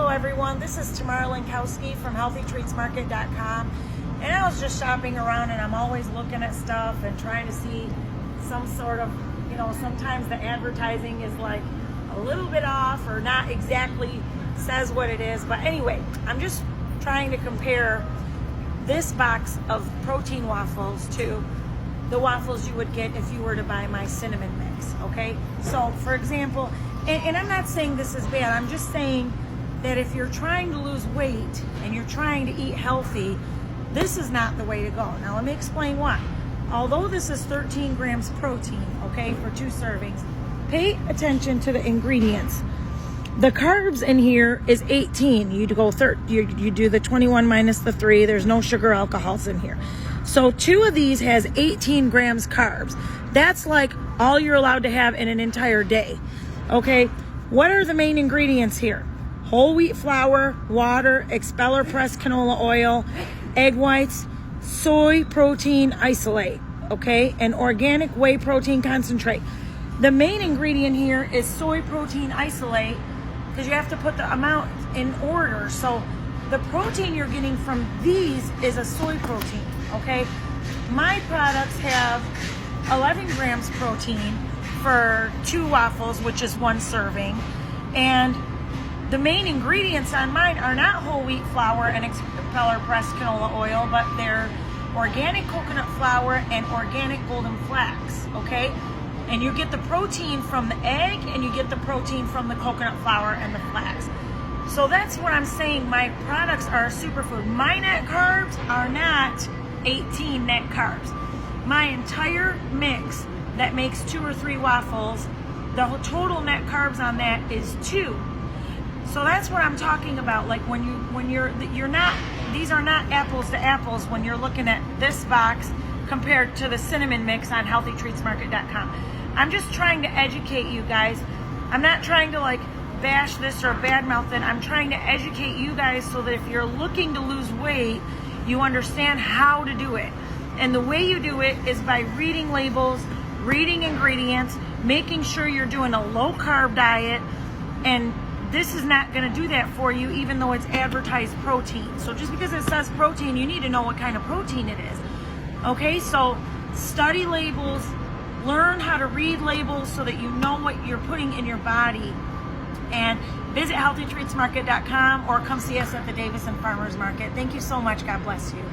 Hello everyone, this is Tamara Lankowski from HealthyTreatsMarket.com, and I was just shopping around, and I'm always looking at stuff and trying to see some sort of, sometimes the advertising is like a little bit off or not exactly says what it is. But anyway, I'm just trying to compare this box of protein waffles to the waffles you would get if you were to buy my cinnamon mix, okay? So for example, and I'm not saying this is bad, I'm just saying that if you're trying to lose weight and you're trying to eat healthy, this is not the way to go. Now let me explain why. Although this is 13 grams protein, okay, for 2 servings, pay attention to the ingredients. The carbs in here is 18. You do the 21 minus the 3. There's no sugar alcohols in here. So 2 of these has 18 grams carbs. That's like all you're allowed to have in an entire day. Okay, what are the main ingredients here? Whole wheat flour, water, expeller pressed canola oil, egg whites, soy protein isolate, okay, and organic whey protein concentrate. The main ingredient here is soy protein isolate, because you have to put the amount in order. So the protein you're getting from these is a soy protein, okay? My products have 11 grams protein for 2 waffles, which is 1 serving. And the main ingredients on mine are not whole wheat flour and expeller pressed canola oil, but they're organic coconut flour and organic golden flax, okay? And you get the protein from the egg, and you get the protein from the coconut flour and the flax. So that's what I'm saying. My products are a superfood. My net carbs are not 18 net carbs. My entire mix that makes 2 or 3 waffles, the total net carbs on that is 2. So that's what I'm talking about. Like you're not, these are not apples to apples when you're looking at this box compared to the cinnamon mix on HealthyTreatsMarket.com. I'm just trying to educate you guys. I'm not trying to like bash this or badmouth it. I'm trying to educate you guys so that if you're looking to lose weight, you understand how to do it. And the way you do it is by reading labels, reading ingredients, making sure you're doing a low carb diet, and this is not going to do that for you, even though it's advertised protein. So just because it says protein, you need to know what kind of protein it is. Okay, so study labels, learn how to read labels so that you know what you're putting in your body. And visit HealthyTreatsMarket.com or come see us at the Davison Farmers Market. Thank you so much. God bless you.